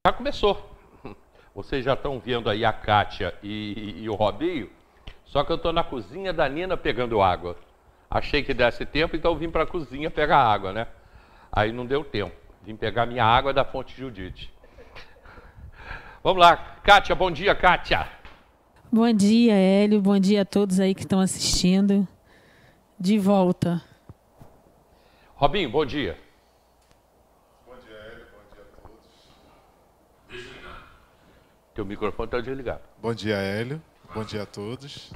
Já começou. Vocês já estão vendo aí a Kátia e o Robinho, só que eu estou na cozinha da Nina pegando água. Achei que desse tempo, então eu vim para a cozinha pegar água, né? Aí não deu tempo. Vim pegar minha água da fonte Judite. Vamos lá. Kátia, bom dia, Kátia. Bom dia, Hélio. Bom dia a todos aí que estão assistindo. De volta. Robinho, bom dia. Bom dia, Hélio. Bom dia a todos. Desligado. Teu microfone está desligado. Bom dia, Hélio. Bom dia a todos.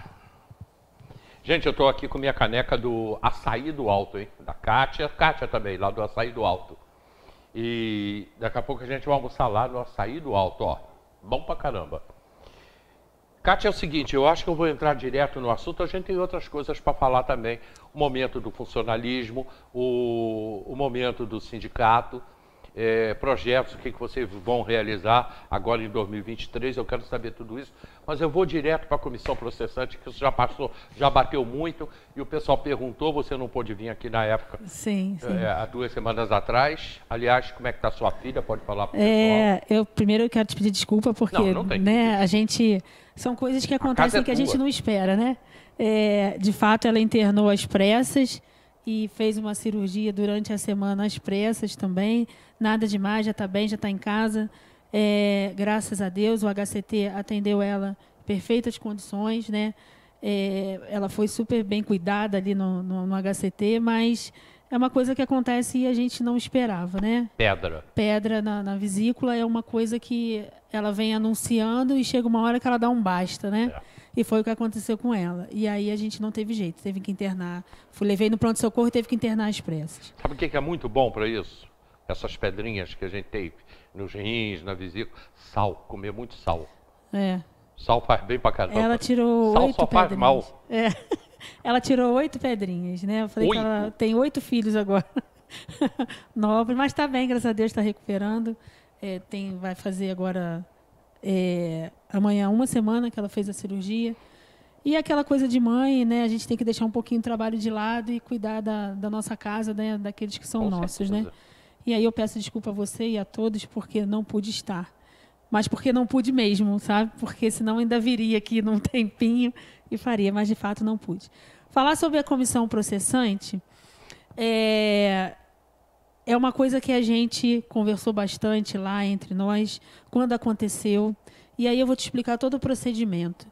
Gente, eu estou aqui com minha caneca do Açaí do Alto, hein? Da Kátia. Kátia também, lá do Açaí do Alto. E daqui a pouco a gente vai almoçar lá no Açaí do Alto, ó. Bom pra caramba. Kátia, é o seguinte, eu acho que eu vou entrar direto no assunto, a gente tem outras coisas para falar também. O momento do funcionalismo, o momento do sindicato, projetos, o que vocês vão realizar agora em 2023, eu quero saber tudo isso. Mas eu vou direto para a comissão processante, que isso já passou, já bateu muito, e o pessoal perguntou, você não pôde vir aqui na época, sim. Há 2 semanas atrás. Aliás, como é que está sua filha? Pode falar para o pessoal? Primeiro eu quero te pedir desculpa, porque não tem né, a gente... São coisas que acontecem que a gente não espera, né? De fato, ela internou às pressas e fez uma cirurgia durante a semana às pressas também. Nada demais, já está bem, já está em casa. Graças a Deus, o HCT atendeu ela em perfeitas condições, né? Ela foi super bem cuidada ali no HCT, mas é uma coisa que acontece e a gente não esperava, né? Pedra na vesícula é uma coisa que ela vem anunciando e chega uma hora que ela dá um basta, né? E foi o que aconteceu com ela. E aí a gente não teve jeito, teve que internar. Levei no pronto-socorro e teve que internar às pressas. Sabe o que é muito bom para isso? Essas pedrinhas que a gente tem nos rins, na vesícula. Sal, comer muito sal. Sal faz bem pra caramba. Ela tirou sal 8 só pedrinhas. Faz mal. Ela tirou 8 pedrinhas, né? Eu falei 8? que ela tem 8 filhos agora. Novos, mas está bem, graças a Deus, está recuperando. Vai fazer agora, amanhã, 1 semana que ela fez a cirurgia. E aquela coisa de mãe, né? A gente tem que deixar um pouquinho o trabalho de lado e cuidar da nossa casa, né? Daqueles que são Com nossos, certeza. né? E aí eu peço desculpa a você e a todos porque não pude estar. Mas porque não pude mesmo, sabe? Porque senão ainda viria aqui num tempinho e faria, mas de fato não pude. Falar sobre a comissão processante é uma coisa que a gente conversou bastante lá entre nós, quando aconteceu. E aí eu vou te explicar todo o procedimento.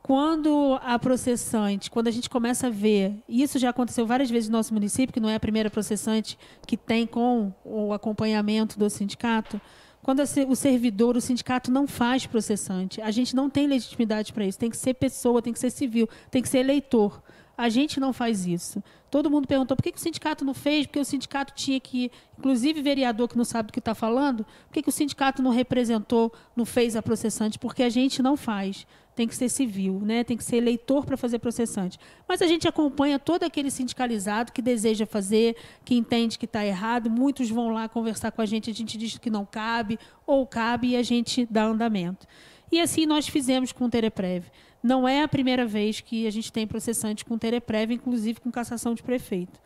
Quando a processante, quando a gente começa a ver, e isso já aconteceu várias vezes no nosso município, que não é a primeira processante que tem com o acompanhamento do sindicato, quando o servidor, o sindicato não faz processante, a gente não tem legitimidade para isso, tem que ser pessoa, tem que ser civil, tem que ser eleitor. A gente não faz isso. Todo mundo perguntou por que o sindicato não fez, porque o sindicato tinha que, inclusive vereador que não sabe do que está falando, por que o sindicato não representou, não fez a processante? Porque a gente não faz. Tem que ser civil, né? Tem que ser eleitor para fazer processante. Mas a gente acompanha todo aquele sindicalizado que deseja fazer, que entende que está errado. Muitos vão lá conversar com a gente diz que não cabe, ou cabe, e a gente dá andamento. E assim nós fizemos com o Tereprev. Não é a primeira vez que a gente tem processante com Tereprev, inclusive com cassação de prefeito.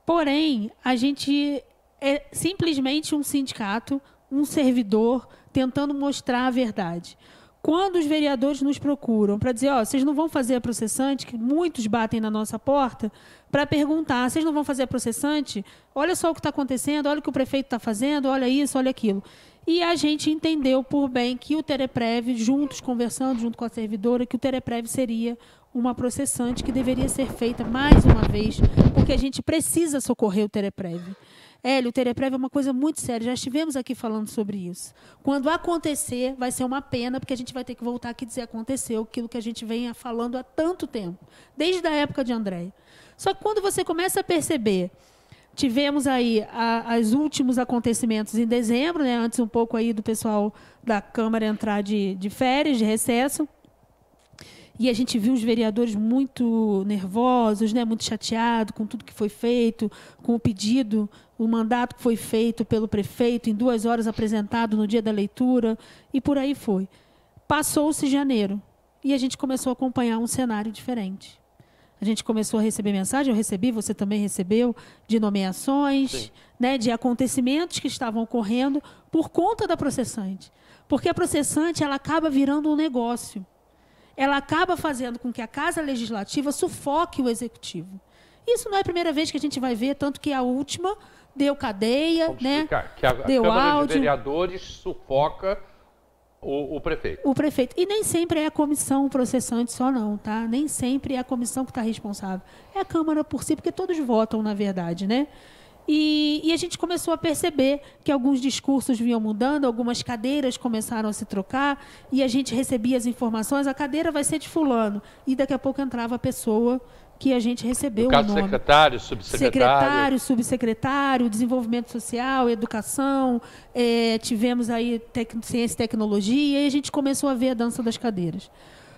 Porém, a gente é simplesmente um sindicato, um servidor, tentando mostrar a verdade. Quando os vereadores nos procuram para dizer, vocês não vão fazer a processante, que muitos batem na nossa porta, para perguntar, vocês não vão fazer a processante? Olha só o que está acontecendo, olha o que o prefeito está fazendo, olha isso, olha aquilo. E a gente entendeu por bem que o Tereprev, juntos, conversando junto com a servidora, que o Tereprev seria uma processante que deveria ser feita mais uma vez, porque a gente precisa socorrer o Tereprev. Hélio, o Tereprev é uma coisa muito séria, já estivemos aqui falando sobre isso. Quando acontecer, vai ser uma pena, porque a gente vai ter que voltar aqui e dizer aconteceu aquilo que a gente vem falando há tanto tempo, desde a época de Andréia. Só que quando você começa a perceber, tivemos aí os últimos acontecimentos em dezembro, né, antes um pouco aí do pessoal da Câmara entrar de férias, de recesso, e a gente viu os vereadores muito nervosos, né, muito chateados com tudo que foi feito, com o pedido, o mandato que foi feito pelo prefeito, em 2 horas apresentado no dia da leitura, e por aí foi. Passou-se janeiro, e a gente começou a acompanhar um cenário diferente. a gente começou a receber mensagem, eu recebi, você também recebeu, de nomeações, né, de acontecimentos que estavam ocorrendo por conta da processante. Porque a processante ela acaba virando um negócio. Ela acaba fazendo com que a Casa Legislativa sufoque o Executivo. Isso não é a primeira vez que a gente vai ver, tanto que a última deu cadeia, Vamos né? explicar, que a deu Câmara áudio. de Vereadores sufoca o prefeito. O prefeito. E nem sempre é a comissão processante só não, tá? Nem sempre é a comissão que está responsável. É a Câmara por si, porque todos votam, na verdade, né? E a gente começou a perceber que alguns discursos vinham mudando, algumas cadeiras começaram a se trocar, e a gente recebia as informações, a cadeira vai ser de fulano. E daqui a pouco entrava a pessoa que a gente recebeu No o caso, nome. secretário, subsecretário. Secretário, subsecretário, desenvolvimento social, educação, tivemos aí ciência e tecnologia, e a gente começou a ver a dança das cadeiras.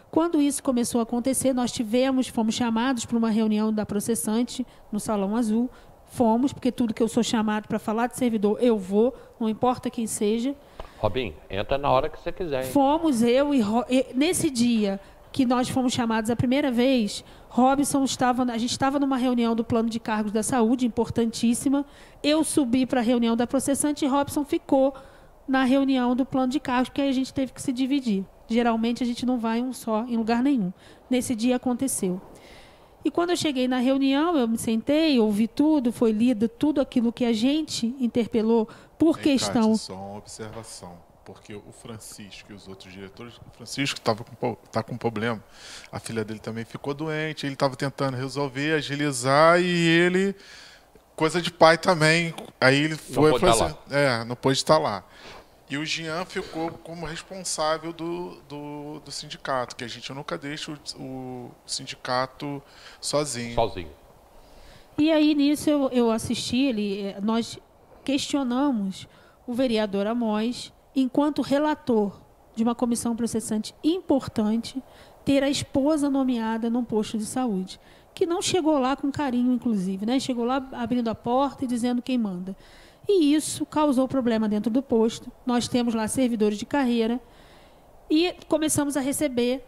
Quando isso começou a acontecer, nós fomos chamados para uma reunião da processante no Salão Azul. Fomos, porque tudo que eu sou chamado para falar de servidor, eu vou, não importa quem seja. Robin, entra na hora que você quiser. Hein? Fomos nesse dia que nós fomos chamados a primeira vez, a gente estava numa reunião do Plano de Cargos da Saúde, importantíssima. Eu subi para a reunião da processante e Robson ficou na reunião do Plano de Cargos, porque aí a gente teve que se dividir. Geralmente a gente não vai um só, em lugar nenhum. Nesse dia aconteceu. E quando eu cheguei na reunião, eu me sentei, ouvi tudo, foi lido tudo aquilo que a gente interpelou por questão... Cátia, só uma observação, porque o Francisco e os outros diretores... O Francisco está com problema, a filha dele também ficou doente, ele estava tentando resolver, agilizar, e ele... Coisa de pai também, aí ele não pôde estar lá. E o Jean ficou como responsável do sindicato, que a gente nunca deixa o sindicato sozinho. E aí, nisso, eu assisti, nós questionamos o vereador Amós, enquanto relator de uma comissão processante importante, ter a esposa nomeada num posto de saúde, que não chegou lá com carinho, inclusive, né? Chegou lá abrindo a porta e dizendo quem manda. E isso causou problema dentro do posto. Nós temos lá servidores de carreira e começamos a receber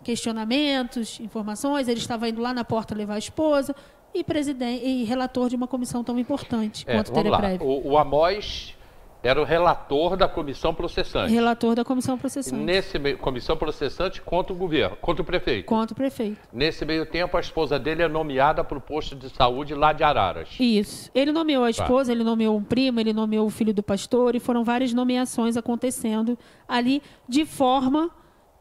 questionamentos, informações. Ele estava indo lá na porta levar a esposa e relator de uma comissão tão importante quanto o Teleprev. O Amós era o relator da comissão processante. Relator da comissão processante. Nesse meio, comissão processante contra o governo, contra o prefeito. Contra o prefeito. Nesse meio tempo, a esposa dele é nomeada para o posto de saúde lá de Araras. Isso. Ele nomeou a esposa, ele nomeou um primo, ele nomeou o filho do pastor, e foram várias nomeações acontecendo ali de forma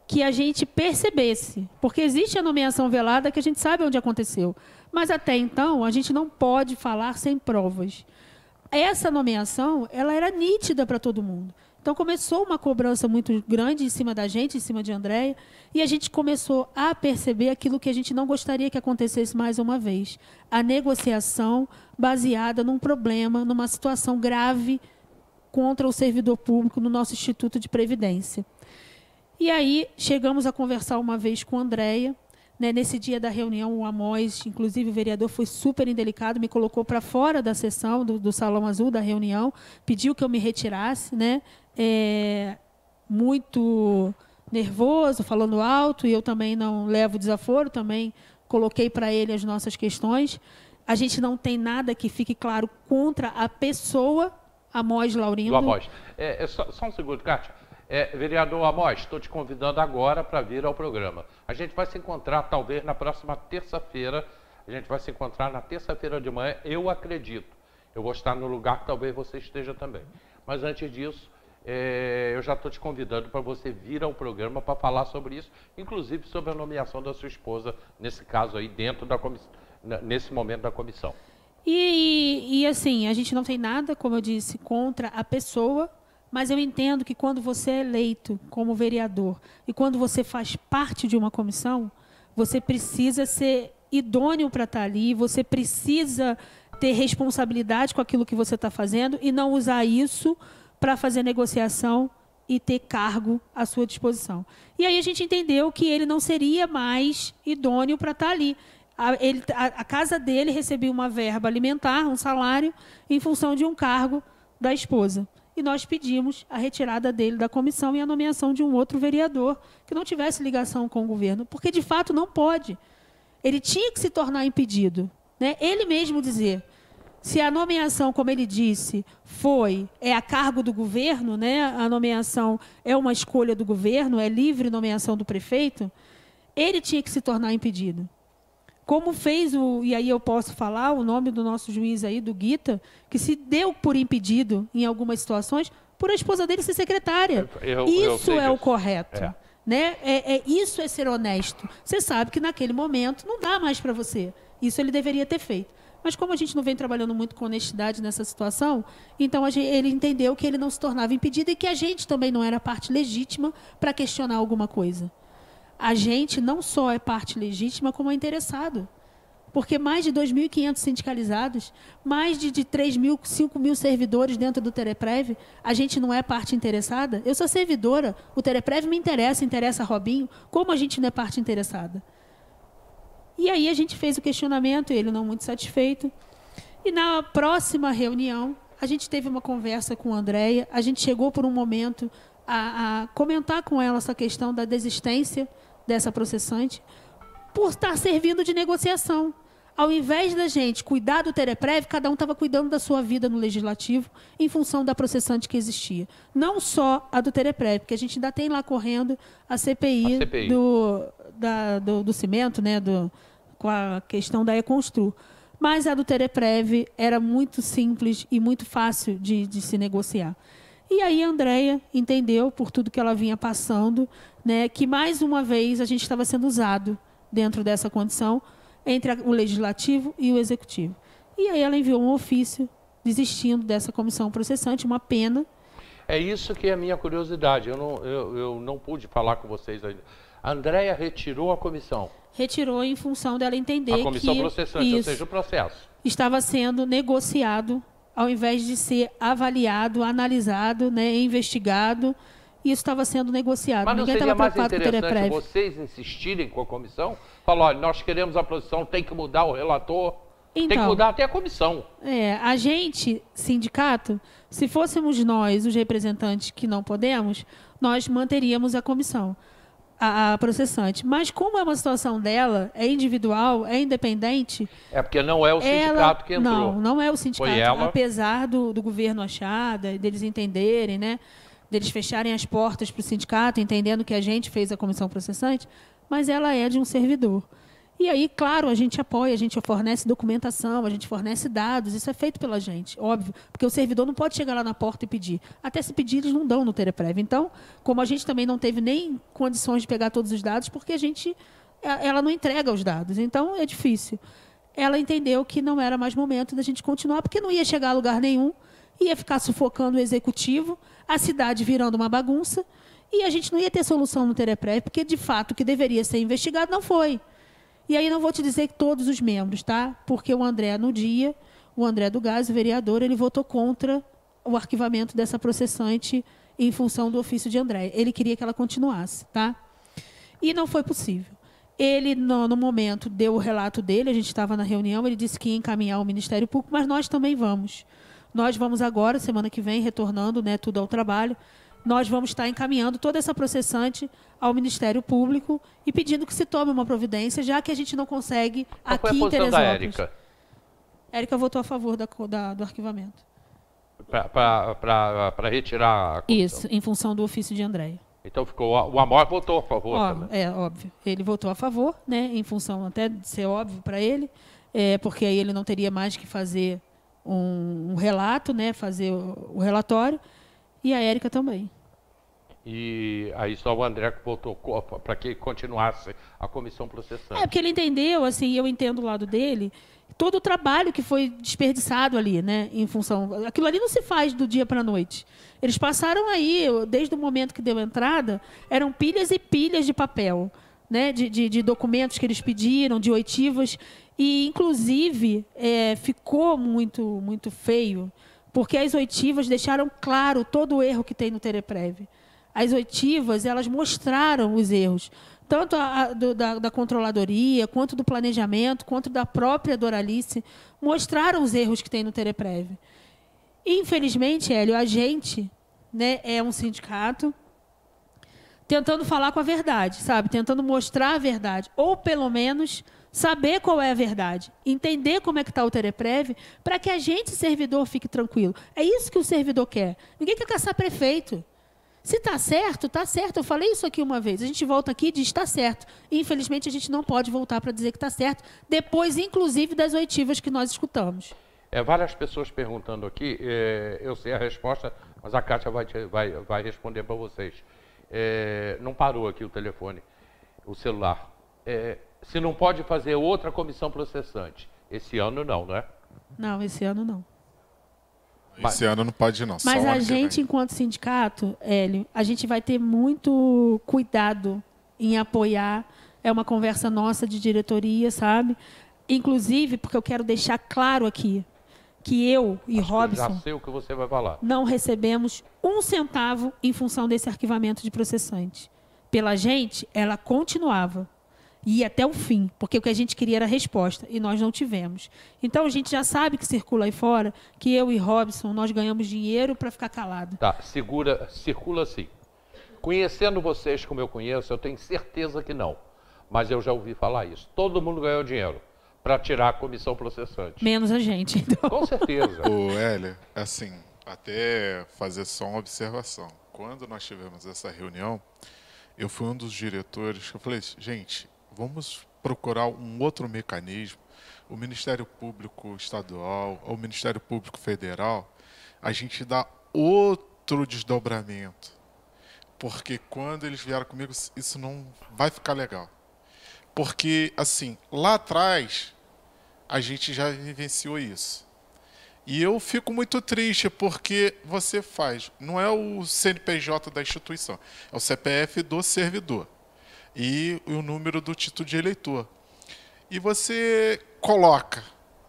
que a gente percebesse. Porque existe a nomeação velada que a gente sabe onde aconteceu. Mas até então, a gente não pode falar sem provas. Essa nomeação, ela era nítida para todo mundo. Então, começou uma cobrança muito grande em cima da gente, em cima de Andréia, e a gente começou a perceber aquilo que a gente não gostaria que acontecesse mais uma vez. A negociação baseada num problema, numa situação grave contra o servidor público no nosso Instituto de Previdência. E aí, chegamos a conversar uma vez com a Andréia. Nesse dia da reunião, o Amós, inclusive o vereador, foi super indelicado, me colocou para fora da sessão do Salão Azul, da reunião, pediu que eu me retirasse, né? Muito nervoso, falando alto, e eu também não levo desaforo, também coloquei para ele as nossas questões. A gente não tem nada que fique claro contra a pessoa, Amós Laurindo. Do Amós. Só um segundo, Cátia. Vereador Amós, estou te convidando agora para vir ao programa. A gente vai se encontrar, talvez, na próxima terça-feira. A gente vai se encontrar na terça-feira de manhã, eu acredito. Eu vou estar no lugar que talvez você esteja também. Mas antes disso, eu já estou te convidando para você vir ao programa para falar sobre isso, inclusive sobre a nomeação da sua esposa, nesse caso aí, dentro da comissão, nesse momento da comissão. E assim, a gente não tem nada, como eu disse, contra a pessoa. Mas eu entendo que quando você é eleito como vereador e quando você faz parte de uma comissão, você precisa ser idôneo para estar ali, você precisa ter responsabilidade com aquilo que você está fazendo e não usar isso para fazer negociação e ter cargo à sua disposição. E aí a gente entendeu que ele não seria mais idôneo para estar ali. A casa dele recebia uma verba alimentar, um salário, em função de um cargo da esposa. E nós pedimos a retirada dele da comissão e a nomeação de um outro vereador que não tivesse ligação com o governo, porque, de fato, não pode. ele tinha que se tornar impedido, né? Ele mesmo dizer, se a nomeação, como ele disse, é a cargo do governo, né? A nomeação é uma escolha do governo, é livre nomeação do prefeito, ele tinha que se tornar impedido. Como fez e aí eu posso falar o nome do nosso juiz aí, do Guita, que se deu por impedido em algumas situações por a esposa dele ser secretária. Isso é o correto. Né? Isso é ser honesto. Você sabe que naquele momento não dá mais para você. Isso ele deveria ter feito. Mas como a gente não vem trabalhando muito com honestidade nessa situação, então ele entendeu que ele não se tornava impedido e que a gente também não era parte legítima para questionar alguma coisa. A gente não só é parte legítima, como é interessado. Porque mais de 2.500 sindicalizados, mais de 3.000, 5.000 servidores dentro do Tereprev, a gente não é parte interessada? Eu sou servidora, o Tereprev me interessa a Robinho, como a gente não é parte interessada? E aí a gente fez o questionamento, ele não muito satisfeito. E na próxima reunião, a gente teve uma conversa com a Andréia, a gente chegou por um momento a comentar com ela essa questão da desistência dessa processante, por estar servindo de negociação. Ao invés da gente cuidar do Tereprev, cada um estava cuidando da sua vida no Legislativo em função da processante que existia. Não só a do Tereprev, porque a gente ainda tem lá correndo a CPI. Do cimento, né, com a questão da Econstru. Mas a do Tereprev era muito simples e muito fácil de se negociar. E aí a Andréia entendeu, por tudo que ela vinha passando, né, que mais uma vez a gente estava sendo usado dentro dessa condição entre o Legislativo e o Executivo. E aí ela enviou um ofício desistindo dessa comissão processante, uma pena. É isso que é a minha curiosidade. Eu não pude falar com vocês ainda. A Andréia retirou a comissão. Retirou em função dela entender que... A comissão processante, ou seja, o processo. Estava sendo negociado, ao invés de ser avaliado, analisado, né, investigado, isso estava sendo negociado. Mas não seria mais interessante vocês insistirem com a comissão? Falar, olha, nós queremos a posição, tem que mudar o relator, então, tem que mudar até a comissão. A gente, sindicato, se fôssemos nós, os representantes que não podemos, nós manteríamos a comissão, a processante. Mas como é uma situação dela, é individual, é independente... É porque não é o sindicato que entrou. Não é o sindicato. Foi ela... Apesar do governo achar, deles entenderem, né? Deles fecharem as portas para o sindicato, entendendo que a gente fez a comissão processante, mas ela é de um servidor. E aí, claro, a gente apoia, a gente fornece documentação, a gente fornece dados, isso é feito pela gente, óbvio, porque o servidor não pode chegar lá na porta e pedir. Até se pedir, eles não dão no Tereprev. Então, como a gente também não teve nem condições de pegar todos os dados, porque ela não entrega os dados, então é difícil. Ela entendeu que não era mais momento da gente continuar, porque não ia chegar a lugar nenhum, ia ficar sufocando o executivo, a cidade virando uma bagunça, e a gente não ia ter solução no Tereprev, porque, de fato, o que deveria ser investigado não foi. E aí não vou te dizer que todos os membros, tá? Porque o André, no dia, o André do Gás, o vereador, ele votou contra o arquivamento dessa processante em função do ofício de André. Ele queria que ela continuasse, tá? E não foi possível. Ele, no momento, deu o relato dele, a gente estava na reunião, ele disse que ia encaminhar ao Ministério Público, mas nós também vamos. Nós vamos agora, semana que vem, retornando, né, tudo ao trabalho, nós vamos estar encaminhando toda essa processante ao Ministério Público e pedindo que se tome uma providência, já que a gente não consegue aqui em Teresópolis. Da Érica? Érica votou a favor do arquivamento. Para retirar a comissão. Isso, em função do ofício de Andréia. Então ficou, o Amor votou a favor também. É óbvio. Ele votou a favor, né, em função até de ser óbvio para ele, porque aí ele não teria mais que fazer um relato, né, fazer o relatório, e a Érica também. E aí só o André que votou para que continuasse a comissão processante. Porque ele entendeu, assim, eu entendo o lado dele, todo o trabalho que foi desperdiçado ali, né, em função... Aquilo ali não se faz do dia para a noite. Eles passaram aí, desde o momento que deu entrada, eram pilhas e pilhas de papel, né, de documentos que eles pediram, de oitivas, e, inclusive, ficou muito, muito feio, porque as oitivas deixaram claro todo o erro que tem no Tereprev. As oitivas, elas mostraram os erros, tanto da controladoria, quanto do planejamento, quanto da própria Doralice, mostraram os erros que tem no Tereprev. Infelizmente, Hélio, a gente, né, é um sindicato tentando falar com a verdade, sabe? Tentando mostrar a verdade, ou pelo menos saber qual é a verdade, entender como é que está o Tereprev, para que a gente, servidor, fique tranquilo. É isso que o servidor quer. Ninguém quer caçar prefeito. Se está certo, está certo. Eu falei isso aqui uma vez. A gente volta aqui e diz está certo. E, infelizmente, a gente não pode voltar para dizer que está certo, depois, inclusive, das oitivas que nós escutamos. Várias pessoas perguntando aqui, eu sei a resposta, mas a Kátia vai responder para vocês. Não parou aqui o telefone, o celular. Se não pode fazer outra comissão processante. Esse ano não, né? Não, esse ano não. Esse ano não pode não. Mas só a gente, enquanto sindicato, Hélio, a gente vai ter muito cuidado em apoiar. É uma conversa nossa de diretoria, sabe? Inclusive, porque eu quero deixar claro aqui que eu e Robson já sei o que você vai falar. Não recebemos um centavo em função desse arquivamento de processante. Pela gente, ela continuava. E ia até o fim, porque o que a gente queria era a resposta, e nós não tivemos. Então, a gente já sabe que circula aí fora, que eu e Robson, nós ganhamos dinheiro para ficar calado. Tá, circula sim. Conhecendo vocês como eu conheço, eu tenho certeza que não. Mas eu já ouvi falar isso. Todo mundo ganhou dinheiro para tirar a comissão processante. Menos a gente, então. Com certeza. Ô, Hélio, assim, até fazer só uma observação. Quando nós tivemos essa reunião, eu fui um dos diretores que eu falei, gente, vamos procurar um outro mecanismo, o Ministério Público Estadual, ou o Ministério Público Federal, a gente dá outro desdobramento. Porque quando eles vieram comigo, isso não vai ficar legal. Porque, assim, lá atrás, a gente já vivenciou isso. E eu fico muito triste, porque você faz, não é o CNPJ da instituição, é o CPF do servidor e o número do título de eleitor. E você coloca,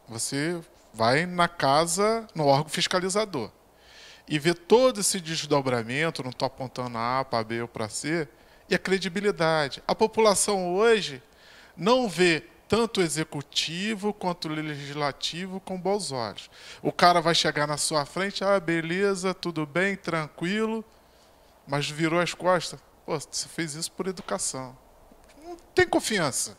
você vai na casa, no órgão fiscalizador, e vê todo esse desdobramento, não estou apontando a A para B ou para C, e a credibilidade. A população hoje não vê tanto o executivo quanto o legislativo com bons olhos. O cara vai chegar na sua frente, beleza, tudo bem, tranquilo, mas virou as costas. Pô, você fez isso por educação. Não tem confiança.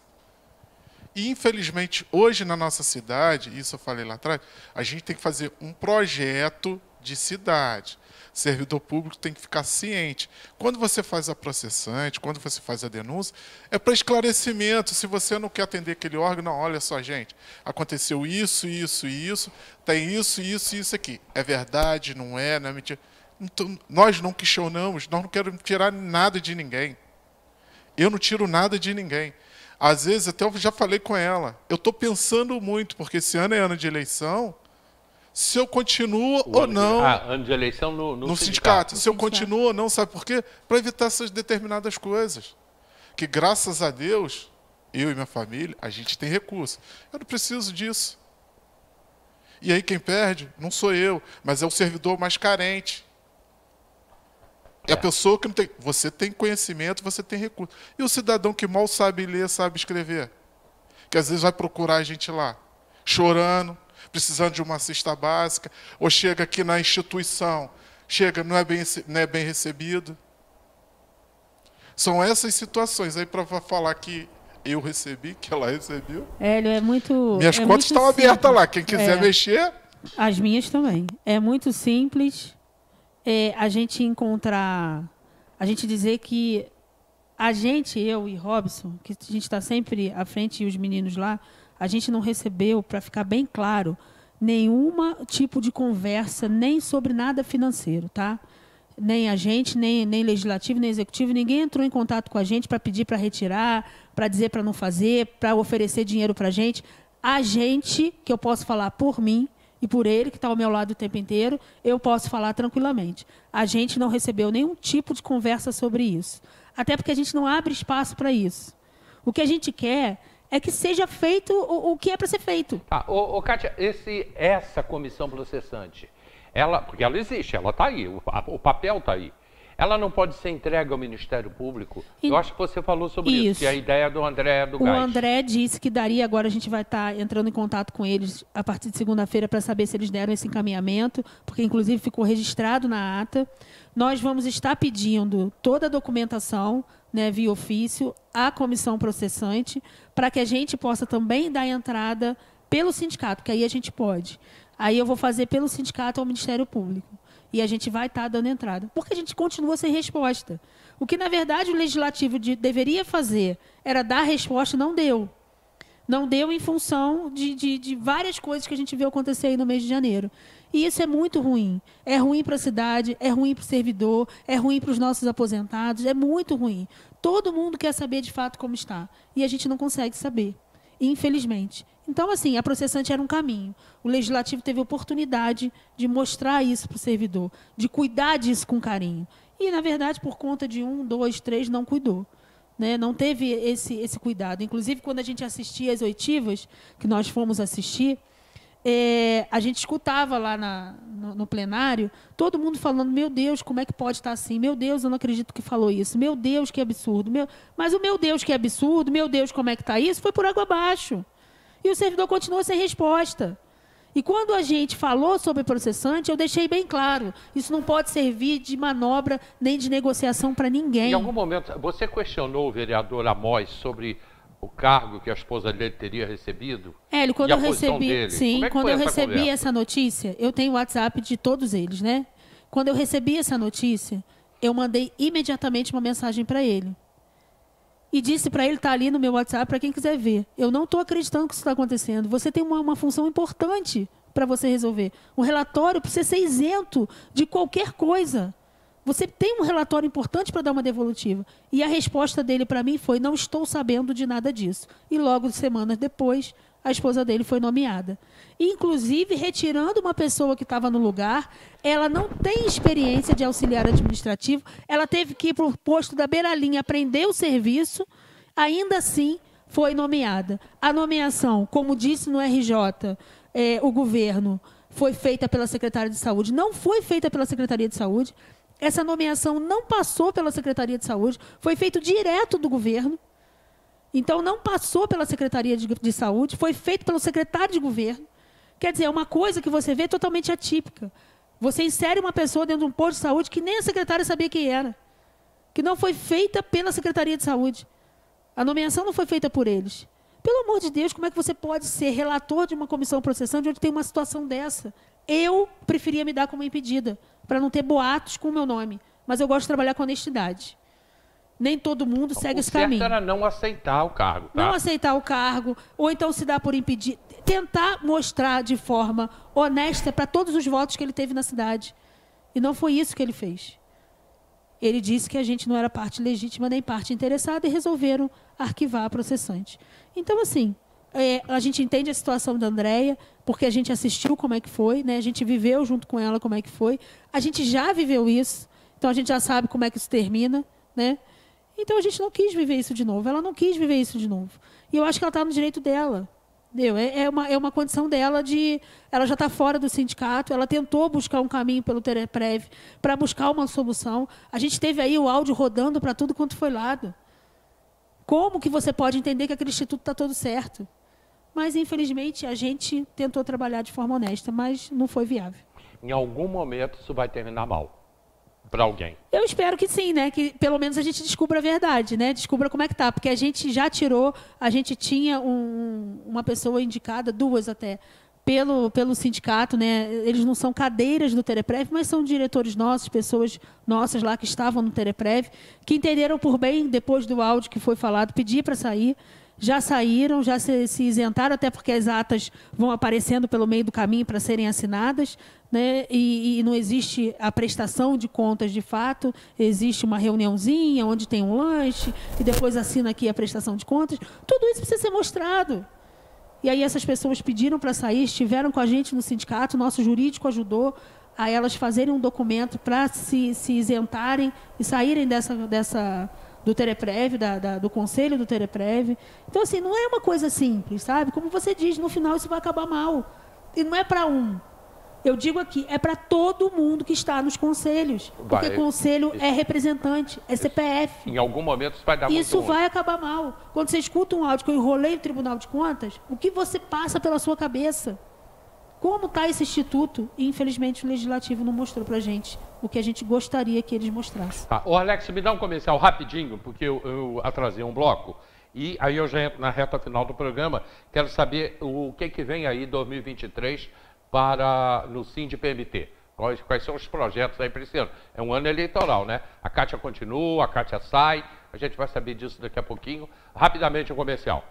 E, infelizmente, hoje na nossa cidade, isso eu falei lá atrás, a gente tem que fazer um projeto de cidade. O servidor público tem que ficar ciente. Quando você faz a processante, quando você faz a denúncia, é para esclarecimento. Se você não quer atender aquele órgão, não, olha só, gente, aconteceu isso, isso e isso, tem isso, isso e isso aqui. É verdade, não é mentira. Então, nós não questionamos, nós não queremos tirar nada de ninguém. Eu não tiro nada de ninguém. Às vezes, até eu já falei com ela, eu estou pensando muito, porque esse ano é ano de eleição, se eu continuo ou não... ano de eleição no sindicato. Se eu continuo ou não, sabe por quê? Para evitar essas determinadas coisas. Que, graças a Deus, eu e minha família, a gente tem recurso. Eu não preciso disso. E aí quem perde não sou eu, mas é o servidor mais carente. É a pessoa que não tem... Você tem conhecimento, você tem recurso. E o cidadão que mal sabe ler, sabe escrever? Que às vezes vai procurar a gente lá, chorando, precisando de uma cesta básica, ou chega aqui na instituição, chega, não é bem recebido. São essas situações aí para falar que eu recebi, que ela recebeu. Hélio, é muito... Minhas contas estão abertas lá, quem quiser mexer... As minhas também. É muito simples a gente encontrar... A gente dizer que a gente, eu e Robson, que a gente está sempre à frente e os meninos lá, a gente não recebeu, para ficar bem claro, nenhum tipo de conversa, nem sobre nada financeiro, tá? Nem a gente, nem legislativo, nem executivo, ninguém entrou em contato com a gente para pedir para retirar, para dizer para não fazer, para oferecer dinheiro para a gente. A gente, que eu posso falar por mim e por ele, que está ao meu lado o tempo inteiro, eu posso falar tranquilamente. A gente não recebeu nenhum tipo de conversa sobre isso. Até porque a gente não abre espaço para isso. O que a gente quer é que seja feito o que é para ser feito. Kátia, essa comissão processante, porque ela existe, ela está aí, o papel está aí. Ela não pode ser entregue ao Ministério Público? Eu acho que você falou sobre isso, que a ideia do André do Gás. O André disse que daria, agora a gente vai estar entrando em contato com eles a partir de segunda-feira para saber se eles deram esse encaminhamento, porque inclusive ficou registrado na ata. Nós vamos estar pedindo toda a documentação, né, via ofício, à comissão processante, para que a gente possa também dar entrada pelo sindicato, que aí a gente pode. Aí eu vou fazer pelo sindicato ao Ministério Público. E a gente vai estar dando entrada. Porque a gente continua sem resposta. O que, na verdade, o Legislativo deveria fazer era dar resposta, não deu. Não deu em função de várias coisas que a gente viu acontecer aí no mês de janeiro. E isso é muito ruim. É ruim para a cidade, é ruim para o servidor, é ruim para os nossos aposentados, é muito ruim. Todo mundo quer saber de fato como está. E a gente não consegue saber, infelizmente. Então, assim, a processante era um caminho. O Legislativo teve oportunidade de mostrar isso para o servidor, de cuidar disso com carinho. E, na verdade, por conta de 1, 2, 3, não cuidou. Né? Não teve esse cuidado. Inclusive, quando a gente assistia as oitivas, que nós fomos assistir, a gente escutava lá no plenário, todo mundo falando, meu Deus, como é que pode estar assim? Meu Deus, eu não acredito que falou isso. Meu Deus, que absurdo. Mas o meu Deus, que absurdo, meu Deus, como é que está isso? Foi por água abaixo. E o servidor continua sem resposta. E quando a gente falou sobre processante, eu deixei bem claro, isso não pode servir de manobra nem de negociação para ninguém. Em algum momento, você questionou o vereador Amós sobre o cargo que a esposa dele teria recebido? Hélio, quando eu recebi, dele? sim, quando eu recebi essa notícia, eu tenho o WhatsApp de todos eles, né? Quando eu recebi essa notícia, eu mandei imediatamente uma mensagem para ele. E disse para ele, está ali no meu WhatsApp, para quem quiser ver. Eu não estou acreditando que isso está acontecendo. Você tem uma função importante para você resolver. Um relatório para você ser isento de qualquer coisa. Você tem um relatório importante para dar uma devolutiva. E a resposta dele para mim foi, não estou sabendo de nada disso. E logo, semanas depois, a esposa dele foi nomeada. Inclusive, retirando uma pessoa que estava no lugar, ela não tem experiência de auxiliar administrativo, ela teve que ir para o posto da beira-linha aprender o serviço, ainda assim foi nomeada. A nomeação, como disse no RJ, o governo, foi feita pela Secretaria de Saúde, não foi feita pela Secretaria de Saúde, essa nomeação não passou pela Secretaria de Saúde, foi feito direto do governo. Então, não passou pela Secretaria de Saúde, foi feito pelo secretário de governo. Quer dizer, é uma coisa que você vê totalmente atípica. Você insere uma pessoa dentro de um posto de saúde que nem a secretária sabia quem era. Que não foi feita pela Secretaria de Saúde. A nomeação não foi feita por eles. Pelo amor de Deus, como é que você pode ser relator de uma comissão processante onde tem uma situação dessa? Eu preferia me dar como impedida, para não ter boatos com o meu nome. Mas eu gosto de trabalhar com honestidade. Nem todo mundo segue esse caminho. O certo era não aceitar o cargo, tá? Não aceitar o cargo, ou então se dar por impedido. Tentar mostrar de forma honesta para todos os votos que ele teve na cidade. E não foi isso que ele fez. Ele disse que a gente não era parte legítima nem parte interessada e resolveram arquivar a processante. Então, assim, a gente entende a situação da Andréia, porque a gente assistiu como é que foi, né? A gente viveu junto com ela como é que foi. A gente já viveu isso, então a gente já sabe como é que isso termina, né? Então, a gente não quis viver isso de novo. Ela não quis viver isso de novo. E eu acho que ela está no direito dela. Entendeu? É uma condição dela de... Ela já está fora do sindicato, ela tentou buscar um caminho pelo Tereprev para buscar uma solução. A gente teve aí o áudio rodando para tudo quanto foi lado. Como que você pode entender que aquele instituto está todo certo? Mas, infelizmente, a gente tentou trabalhar de forma honesta, mas não foi viável. Em algum momento, isso vai terminar mal. Para alguém. Eu espero que sim, né? Que pelo menos a gente descubra a verdade, né? Descubra como é que tá, porque a gente já tirou, a gente tinha uma pessoa indicada, duas até, pelo sindicato, né? Eles não são cadeiras do Tereprev, mas são diretores nossos, pessoas nossas lá que estavam no Tereprev, que entenderam por bem, depois do áudio que foi falado, pedir para sair. Já saíram, já se isentaram, até porque as atas vão aparecendo pelo meio do caminho para serem assinadas, né? E não existe a prestação de contas de fato, existe uma reuniãozinha onde tem um lanche e depois assina aqui a prestação de contas. Tudo isso precisa ser mostrado. E aí essas pessoas pediram para sair, estiveram com a gente no sindicato, o nosso jurídico ajudou a elas fazerem um documento para se isentarem e saírem do Tereprev, do conselho do Tereprev. Então, assim, não é uma coisa simples, sabe? Como você diz, no final isso vai acabar mal. E não é para um. Eu digo aqui, é para todo mundo que está nos conselhos. Porque conselho é representante, é CPF. Em algum momento isso vai dar muito Isso ruim. vai acabar mal. Quando você escuta um áudio que eu enrolei no Tribunal de Contas, o que você passa pela sua cabeça? como está esse instituto, e infelizmente o Legislativo não mostrou para a gente o que a gente gostaria que eles mostrassem. Tá. Ô Alex, me dá um comercial rapidinho, porque eu atrasei um bloco, e aí eu já entro na reta final do programa. Quero saber o que vem aí 2023 no SINDI-PMT. Quais são os projetos aí para esse ano? É um ano eleitoral, né? A Kátia continua, a Kátia sai, a gente vai saber disso daqui a pouquinho. Rapidamente o comercial.